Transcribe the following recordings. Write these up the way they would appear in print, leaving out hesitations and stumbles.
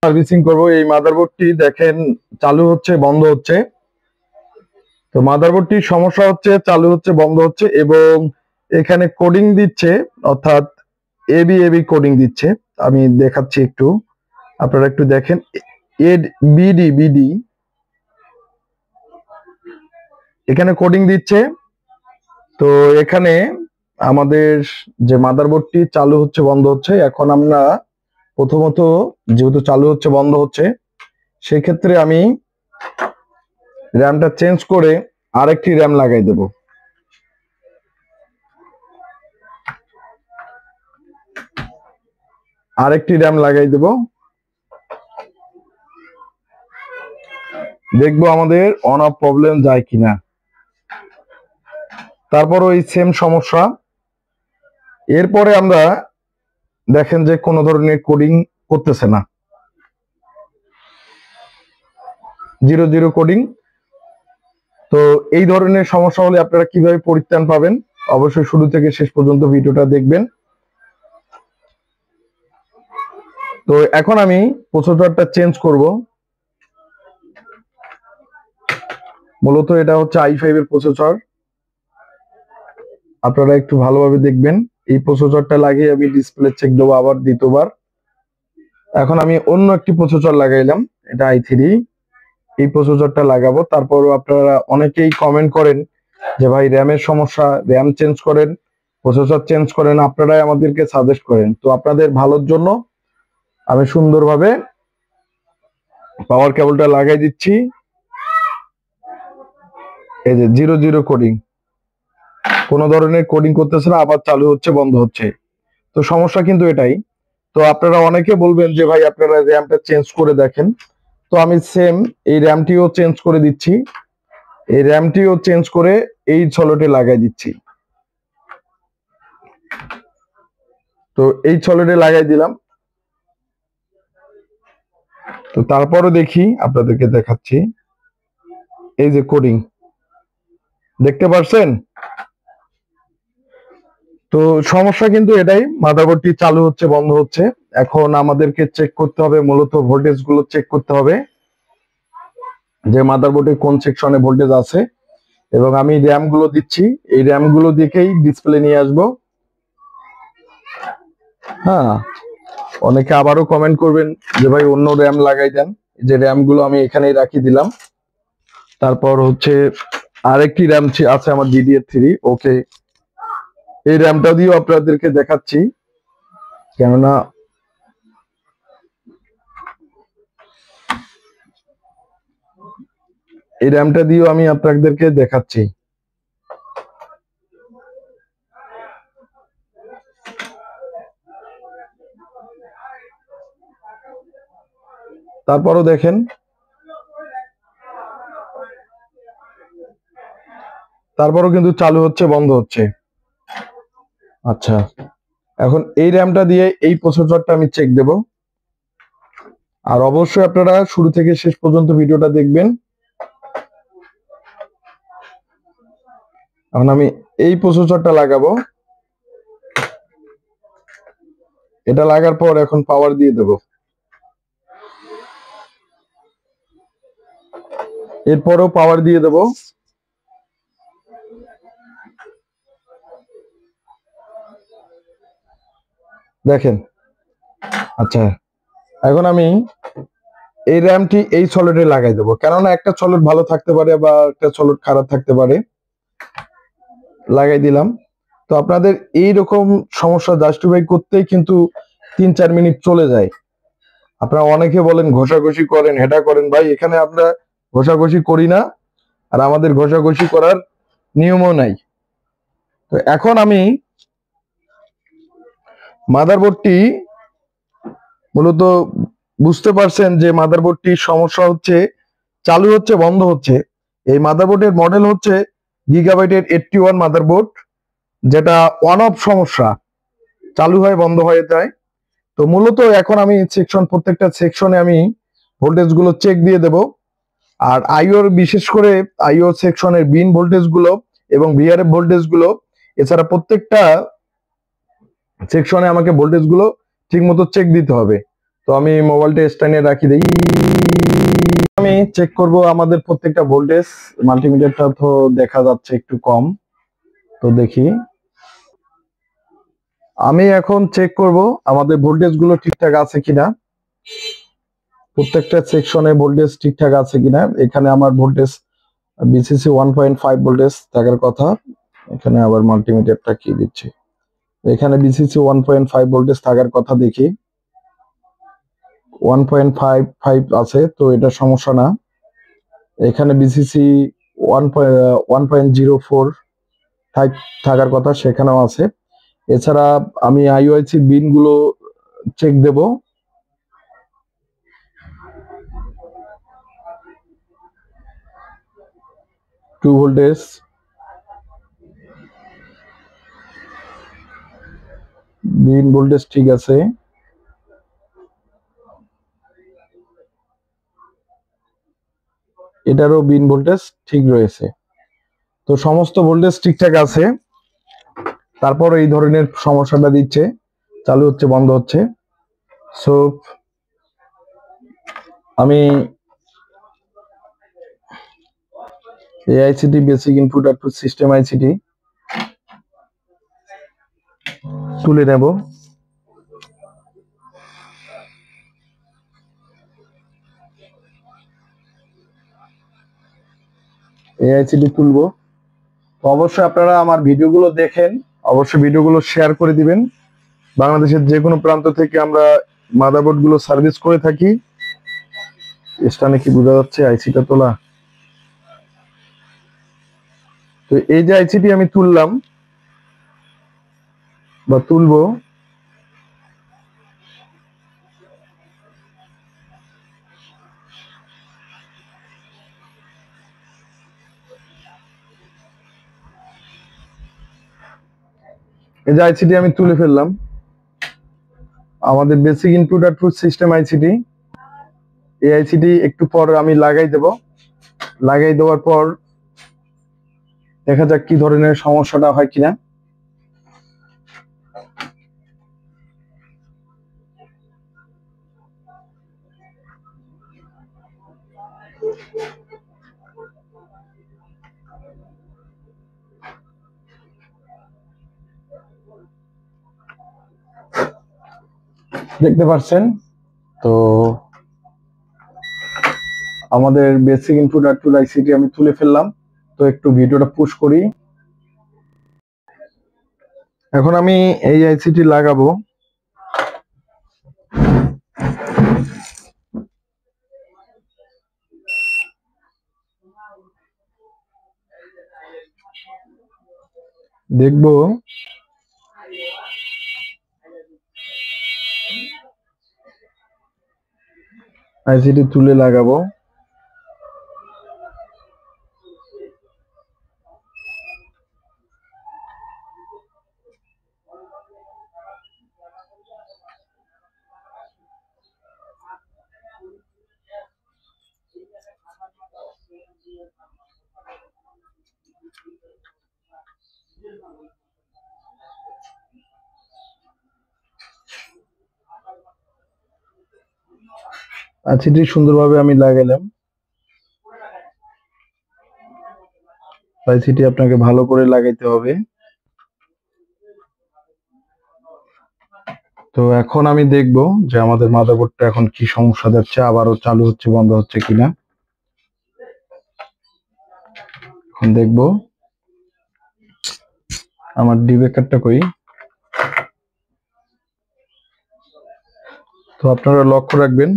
Servicing করব। এই মাদারবোর্ডটি দেখেন চালু হচ্ছে বন্ধ হচ্ছে। তো মাদারবোর্ডটির সমস্যা হচ্ছে চালু হচ্ছে বন্ধ হচ্ছে এবং এখানে কোডিং দিচ্ছে, অর্থাৎ এবি এবি কোডিং দিচ্ছে। আমি দেখাচ্ছি একটু, আপনারা একটু দেখেন। বিডি বিডি এখানে কোডিং দিচ্ছে। তো এখানে আমাদের যে মাদারবোর্ডটি চালু হচ্ছে বন্ধ হচ্ছে, এখন আমরা প্রথমত যেহেতু চালু হচ্ছে বন্ধ হচ্ছে, সেক্ষেত্রে আমি র্যামটা চেঞ্জ করে আরেকটি র্যাম লাগাই দেব। আরেকটি র্যাম লাগাই দেব, দেখবো আমাদের অন অফ প্রবলেম যায় কিনা। তারপর ওই সেম সমস্যা। এরপরে আমরা দেখেন যে কোনো ধরনের কোডিং করতেছে না, 00 কোডিং। তো এই ধরনের সমস্যা হলে আপনারা কিভাবে পরিত্রাণ পাবেন, অবশ্যই শুরু থেকে শেষ পর্যন্ত ভিডিওটা দেখবেন। তো এখন আমি প্রসেসরটা চেঞ্জ করব। মূলত এটা হচ্ছে i5 এর প্রসেসর, আপনারা একটু ভালোভাবে দেখবেন। এই প্রসেসরটা লাগিয়ে আমি ডিসপ্লে চেক দেবো আবার দ্বিতীয়বার। এখন আমি অন্য একটি প্রসেসর লাগাইলাম, এটা i3। এই প্রসেসরটা লাগাবো। তারপরও আপনারা অনেকেই কমেন্ট করেন যে ভাই র্যামের সমস্যা, র্যাম চেঞ্জ করেন, প্রসেসর চেঞ্জ করেন, আপনারাই আমাদেরকে সাজেস্ট করেন। তো আপনাদের ভালোর জন্য আমি সুন্দরভাবে পাওয়ার কেবলটা লাগাই দিচ্ছি। এই যে 00 কোডিং, কোনো ধরনের কোডিং করতেছে না, আবার চালু হচ্ছে বন্ধ হচ্ছে। তো সমস্যা কিন্তু এটাই। তো আপনারা অনেকে বলবেন যে ভাই আপনারা র্যামটা চেঞ্জ করে দেখেন। তো আমি সেম এই র্যামটিও চেঞ্জ করে দিচ্ছি, এই র্যামটিও চেঞ্জ করে এই সকেটে লাগাই দিচ্ছি। তো এই সকেটে লাগাই দিলাম। তো তারপরও দেখি, আপনাদেরকে দেখাচ্ছি। এই যে কোডিং দেখতে পারছেন। তো সমস্যা কিন্তু এটাই, মাদারবোর্ডটি চালু হচ্ছে বন্ধ হচ্ছে। এখন আমাদেরকে চেক করতে হবে, মূলত ভোল্টেজ গুলো চেক করতে হবে যে মাদারবোর্ডে কোন সেকশনে ভোল্টেজ আছে। এবং আমি র্যাম গুলো দিচ্ছি, এই র্যাম গুলো দিকেই ডিসপ্লে নিয়ে আসবো। হ্যাঁ, অনেকে আবারও কমেন্ট করবেন যে ভাই অন্য র্যাম লাগাই দেন। যে র্যাম গুলো আমি এখানেই রাখি দিলাম। তারপর হচ্ছে আরেকটি র্যাম আছে আমার DDR3, ওকে। এই র্যামটা দিয়েও আপনাদেরকে দেখাচ্ছি, কেননা এই র্যামটা দিয়েও আমি আপনাদেরকে দেখাচ্ছি। তারপরও দেখেন, তারপরও কিন্তু চালু হচ্ছে বন্ধ হচ্ছে। আচ্ছা, এখন এই র্যামটা দিয়ে এই প্রসেসরটা আমি চেক দেব। আর অবশ্যই আপনারা শুরু থেকে শেষ পর্যন্ত ভিডিওটা দেখবেন। এখন আমি এই প্রসেসরটা লাগাবো। এটা লাগার পর এখন পাওয়ার দিয়ে দেব। এরপরও পাওয়ার দিয়ে দেব। দেখেন। আচ্ছা, এখন আমি এই র্যামটি এই সকেটে লাগাই দেবো, কেননা একটা সকেট ভালো থাকতে পারে বা একটা সকেট খারাপ থাকতে পারে। লাগাই দিলাম। তো আপনাদের এই রকম সমস্যা জাস্টিফাই করতেই কিন্তু 3-4 মিনিট চলে যায়। আপনারা অনেকে বলেন ঘষাঘষি করেন, হেটা করেন। ভাই এখানে আমরা ঘষাঘষি করি না, আর আমাদের ঘষাঘষি করার নিয়মও নাই। তো এখন আমি মাদারবোর্ডটি, মূলত বুঝতে পারছেন যে মাদারবোর্ডটির সমস্যা হচ্ছে চালু হচ্ছে বন্ধ হচ্ছে। এই মাদারবোর্ডের মডেল হচ্ছে গিগাবাইটের 81 মাদারবোর্ড, যেটা অন অফ সমস্যা, চালু হয় বন্ধ হয়ে যায়। তো মূলত এখন আমি প্রত্যেকটা সেকশনে আমি ভোল্টেজ গুলো চেক দিয়ে দেব। আর আইওর, বিশেষ করে আইও সেকশনের বিন ভোল্টেজ গুলো এবং ভিআরএফ ভোল্টেজ গুলো, এছাড়া প্রত্যেকটা সেকশনে আমাকে ভোল্টেজ গুলো ঠিক মতো চেক দিতে হবে। তো আমি মোবাইলটা স্ট্যান্ডে রাখি দিই। আমি চেক করব আমাদের প্রত্যেকটা ভোল্টেজ। মাল্টিমিটারটা তো দেখা যাচ্ছে একটু কম, তো দেখি। আমি এখন চেক করব আমাদের ভোল্টেজ গুলো ঠিকঠাক আছে কিনা, প্রত্যেকটা সেকশনে ভোল্টেজ ঠিকঠাক আছে কিনা। এখানে আমার ভোল্টেজ বিসিসি 1.5 ভোল্টেজ থাকার কথা। এখানে আবার মাল্টিমিটারটা কি দিচ্ছে, এখানে বিসিসি 1.5 ভোল্টেজ থাকার কথা। দেখি 1.55 আছে, তো এটা সমস্যা না। এখানে বিসিসি 1.04 থাকার কথা, সেখানেও আছে। এছাড়া আমি আইওআইসি বিন গুলো চেক দেব। টু ভোল্টেজ, বিন ভোল্টেজ ঠিক আছে। এটারও বিন ভোল্টেজ ঠিক রয়েছে। তো সমস্ত ভোল্টেজ ঠিকঠাক আছে, তারপর এই ধরনের সমস্যাটা দিচ্ছে, চালু হচ্ছে বন্ধ হচ্ছে। সো আমি এই ICT basic input output system ICT তুলে নেব। এই আইসিটি তুলবো। তো অবশ্যই আপনারা আমার ভিডিওগুলো দেখেন, অবশ্যই ভিডিওগুলো শেয়ার করে দিবেন। বাংলাদেশের যে কোনো প্রান্ত থেকে আমরা মাদারবোর্ড গুলো সার্ভিস করে থাকি। স্টানে কি বোঝা যাচ্ছে আইসিটা তোলা? তো এই যে আইসিটি আমি তুললাম বা তুলবো, এই যে আইসিটি আমি তুলে ফেললাম। আমাদের basic input output system ICT, এই আইসিটি একটু পর আমি লাগাই দেব। লাগাই দেওয়ার পর দেখা যাক কি ধরনের সমস্যাটা হয় কিনা। দেখতে পাচ্ছেন তো আমাদের বেসিক ইনপুট আউটপুট আইসিটি আমি তুলে ফেললাম। তো একটু ভিডিওটা পুশ করি। এখন আমি এই আইসিটি লাগাবো। দেখবো আইসিটি তুলে লাগাবো। আইসিটি সুন্দরভাবে আমি লাগাইলাম। আইসিটি আপনাকে ভালো করে লাগাইতে হবে। তো এখন আমি দেখব যে আমাদের মাদারবোর্ডটা এখন কি সমস্যা যাচ্ছে, আবারও চালু হচ্ছে বন্ধ হচ্ছে কিনা। এখন দেখব আমার ডিবেকারটা কই। তো আপনারা লক্ষ্য রাখবেন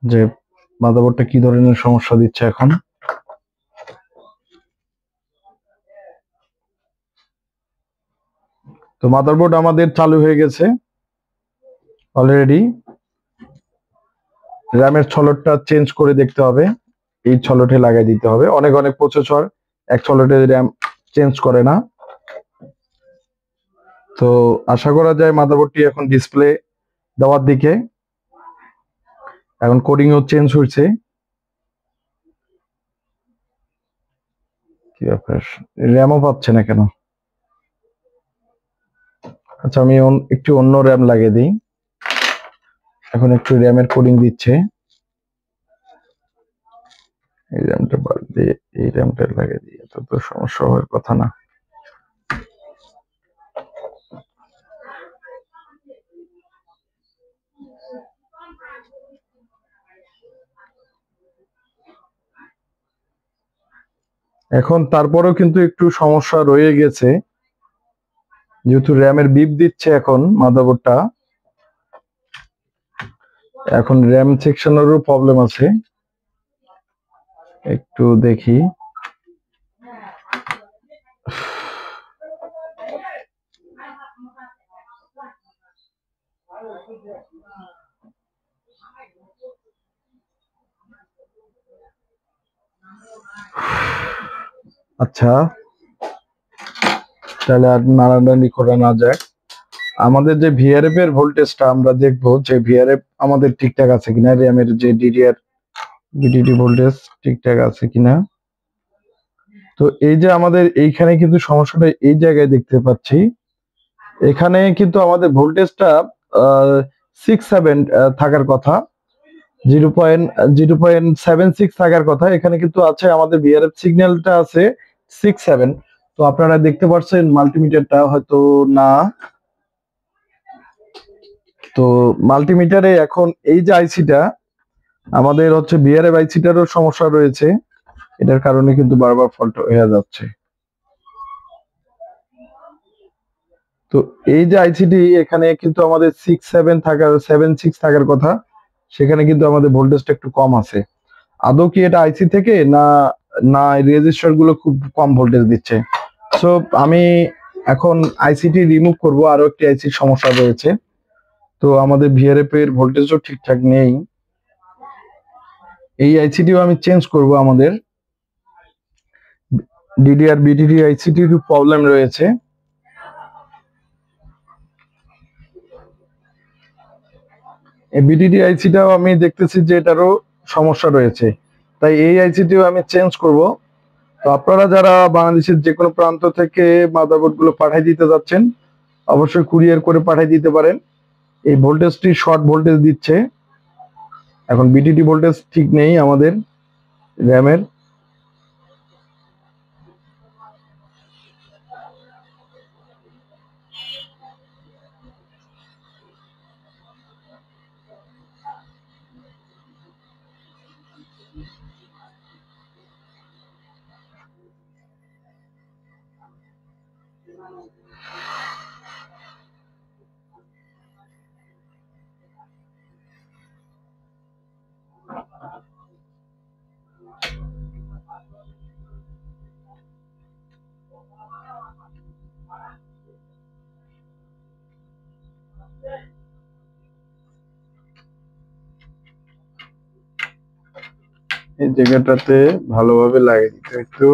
যে মাদারবোর্ডটা কি ধরনের সমস্যা দিচ্ছে এখন। তো মাদারবোর্ড আমাদের চালু হয়ে গেছে অলরেডি। র্যামের ছলটটা চেঞ্জ করে দেখতে হবে, এই ছলটে লাগাই দিতে হবে। অনেক অনেক প্রসেসর এক ছলটে র্যাম চেঞ্জ করে না। তো আশা করা যায় মাদারবোর্ডটি এখন ডিসপ্লে দেওয়ার দিকে। এখন কোডিংও চেঞ্জ হয়েছে। কি ব্যাপার, র্যামও পাচ্ছে না কেন? আচ্ছা আমি একটু অন্য র্যাম লাগিয়ে দিই। এখন একটু র্যামের কোডিং দিচ্ছে। এই র্যামটা বাদ দিয়ে এই র্যামটা লাগিয়ে দিয়ে তো সমস্যা হওয়ার কথা না। এখন তারপরেও কিন্তু একটু সমস্যা রয়ে গেছে, যেহেতু র্যামের বিপ দিচ্ছে এখন মাদারবোর্ডটা। এখন র্যাম সেকশনেরও প্রবলেম আছে, একটু দেখি। আচ্ছা, তাহলে আর নাড়ানাড়ি করা না যাক। আমাদের যে ভিআরএফ এর ভোল্টেজটা আমরা দেখবো যে ভিআরএফ আমাদের ঠিকঠাক আছে কিনা, র্যামের যে ডিডিআর বিডিডি ভোল্টেজ ঠিকঠাক আছে কিনা। তো এই যে আমাদের এইখানে কিন্তু সমস্যাটা এই জায়গায় দেখতে পাচ্ছি, এখানে কিন্তু আমাদের ভোল্টেজটা 6-7 থাকার কথা, 0.76 থাকার কথা। এখানে কিন্তু আছে আমাদের ভিআরএফ সিগন্যালটা আছে 6-7। তো আপনারা দেখতে পাচ্ছেন মাল্টিমিটারটা হয়তো না। তো মাল্টিমিটারে এখন এই যে আইসিটা আমাদের হচ্ছে ভিআরএফ আইসিটারও সমস্যা রয়েছে, এটার কারণে কিন্তু বারবার ফল্ট হয়ে যাচ্ছে। তো এই যে আইসিটি এখানে কিন্তু আমাদের 7-6 থাকার কথা, সেখানে কিন্তু আমাদের ভোল্টেজটা একটু কম আছে। আদৌ কি এটা আইসি থেকে না না রেজিস্টার গুলো খুব কম ভোল্টেজ দিচ্ছে। সো আমি এখন আইসিটি রিমুভ করব, আরো একটি আইসির সমস্যা রয়েছে। তো আমাদের ভিআরএফ এর ভোল্টেজও ঠিকঠাক নেই, এই আইসিটিও আমি চেঞ্জ করব। আমাদের ডিডিআর বিডিডি আইসিটির প্রবলেম রয়েছে। এই বিডিডি আইসিটাও আমি দেখতেছি যে এটারও সমস্যা রয়েছে, তাই এই আইসিটিও আমি চেঞ্জ করব। তো আপনারা যারা বাংলাদেশের যে কোনো প্রান্ত থেকে মাদারবোর্ড গুলো পাঠিয়ে দিতে যাচ্ছেন, অবশ্যই কুরিয়ার করে পাঠিয়ে দিতে পারেন। এই ভোল্টেজটি শর্ট ভোল্টেজ দিচ্ছে, এখন বিডিডি ভোল্টেজ ঠিক নেই আমাদের র্যামের। এই জায়গাটাতে ভালোভাবে লাগিয়ে দিতে একটু।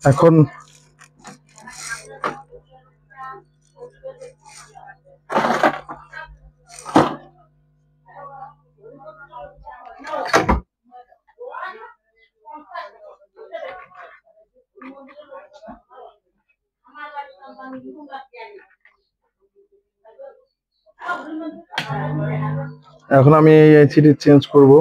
এখন এখন আমি এই আইসিটি চেঞ্জ করব।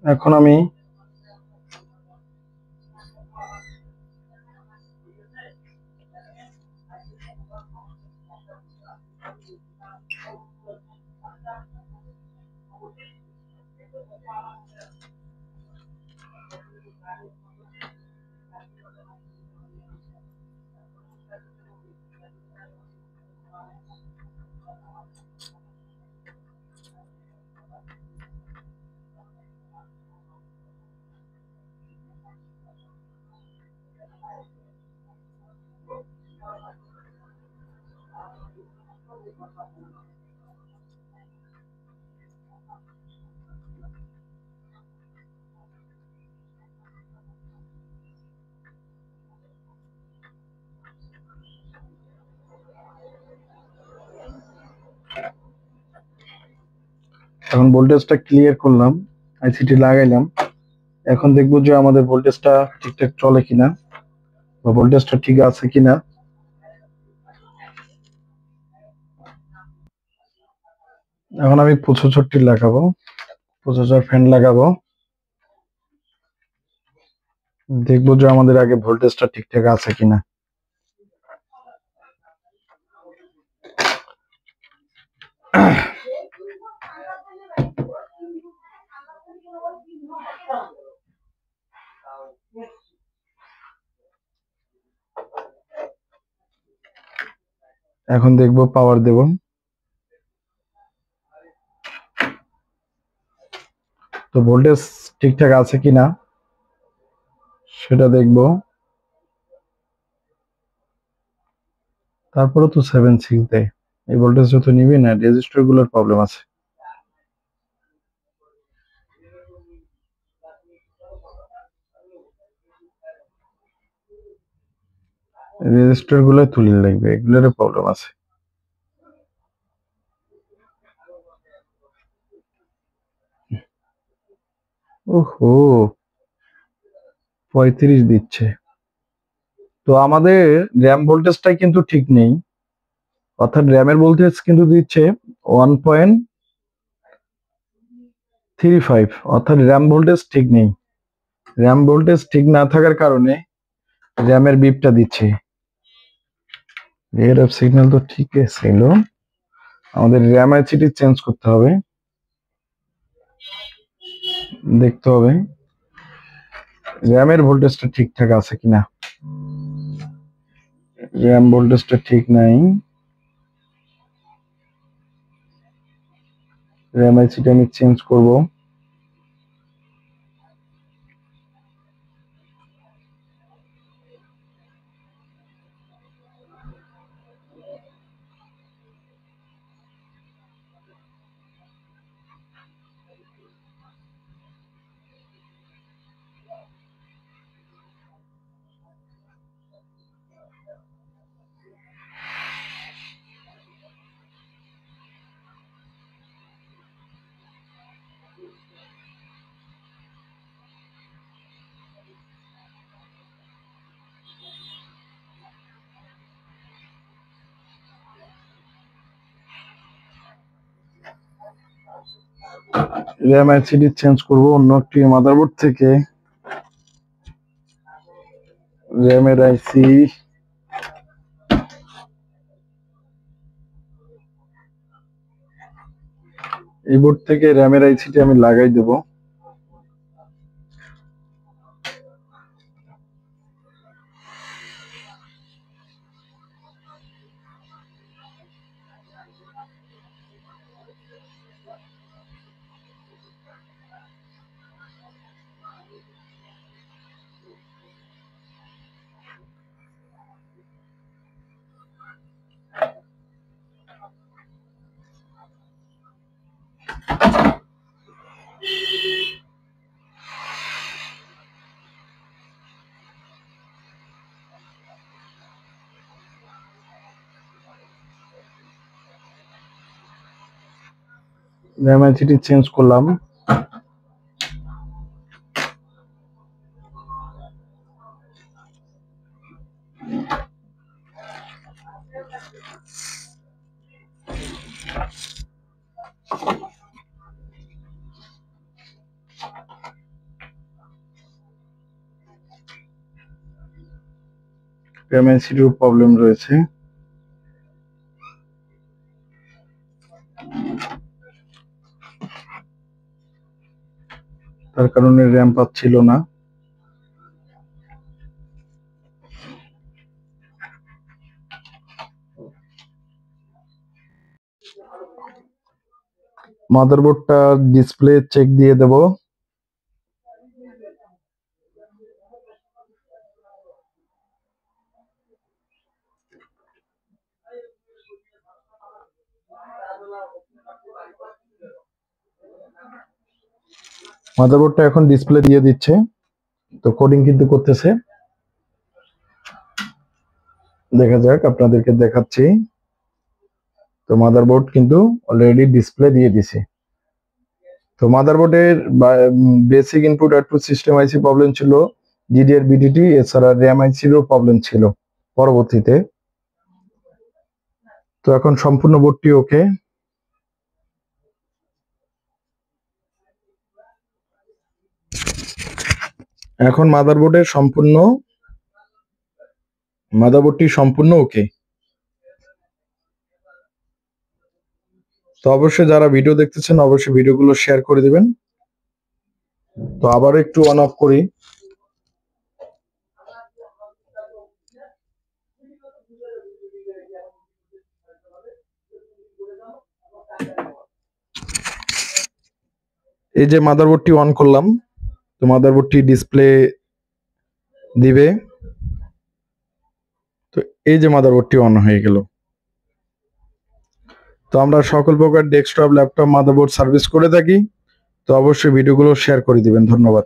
এখন আমি ভোল্টেজটা ক্লিয়ার করলাম, আইসিটি লাগাইলাম। এখন দেখবো যে আমাদের ভোল্টেজটা ঠিকঠাক চলে কিনা বা ভোল্টেজটা ঠিক আছে কিনা। এখন আমি প্রসেসরটি লাগাবো, প্রসেসর ফ্যান লাগাবো, দেখবো যে আমাদের আগে ভোল্টেজটা ঠিকঠাক আছে কিনা। এখন দেখবো, পাওয়ার দেব, তো ভোল্টেজ ঠিকঠাক আছে কিনা সেটা দেখবো। তারপরে তো 7.6 দেয়, এই ভোল্টেজটা তো নিবে না, রেজিস্টার গুলোর প্রবলেম আছে। রেজিস্টার গুলো তুলে লাগবে, এগুলোর প্রবলেম আছে। ওহো, 35 দিচ্ছে, তো আমাদের র্যাম ভোল্টেজটাই কিন্তু ঠিক নেই, অর্থাৎ র্যামের ভোল্টেজ কিন্তু দিচ্ছে 1.35, অর্থাৎ র্যাম ভোল্টেজ ঠিক নেই। র্যাম ভোল্টেজ ঠিক না থাকার কারণে র্যামের বিপটা দিচ্ছে। রেড অফ সিগন্যাল তো ঠিক ছিল, আমাদের র্যাম আইসিটি চেঞ্জ করতে হবে, দেখতে হবে র্যামের ভোল্টেজটা ঠিকঠাক আছে কিনা। র্যাম ভোল্টেজটা ঠিক নাই, র্যাম আইসিটি আমি চেঞ্জ করব। র্যাম এলসিডি চেঞ্জ করব অন্য একটি মাদারবোর্ড থেকে। র্যামের আইসি এই বোর্ড থেকে র্যামের আইসিটি আমি লাগাই দেব। র্যাম এলসিডি চেঞ্জ করলাম। র্যাম এলসিডির প্রবলেম রয়েছে। তার কারণে র্যাম পাচ্ছিল না। মাদারবোর্ডটা ডিসপ্লে চেক দিয়ে দেব। মাদারবোর্ডটা এখন ডিসপ্লে দিয়ে দিচ্ছে, তো কোডিং কিন্তু করতেছে। দেখা যাক, আপনাদেরকে দেখাচ্ছি। তো মাদারবোর্ড কিন্তু অলরেডি ডিসপ্লে দিয়ে দিছে। তো মাদারবোর্ডের বেসিক ইনপুট আউটপুট সিস্টেম আইসি প্রবলেম ছিল, ডিডিআর বিডিটি, এছাড়া র্যাম আইসিরও প্রবলেম ছিল পরবর্তীতে। তো এখন সম্পূর্ণ বোর্ডটি ওকে। এখন মাদারবোর্ডটি সম্পূর্ণ ওকে। তো অবশ্যই যারা ভিডিও দেখতেছেন অবশ্যই ভিডিওগুলো শেয়ার করে দিবেন। তো আবার একটু অন অফ করি। এই যে মাদারবোর্ডটি অন করলাম, তো মাদারবোর্ডটি ডিসপ্লে দিবে। তো এই যে মাদারবোর্ডটি অন হয়ে গেল। তো আমরা সকল প্রকার ডেস্কটপ, ল্যাপটপ, মাদারবোর্ড সার্ভিস করে থাকি। তো অবশ্যই ভিডিওগুলো শেয়ার করে দিবেন। ধন্যবাদ।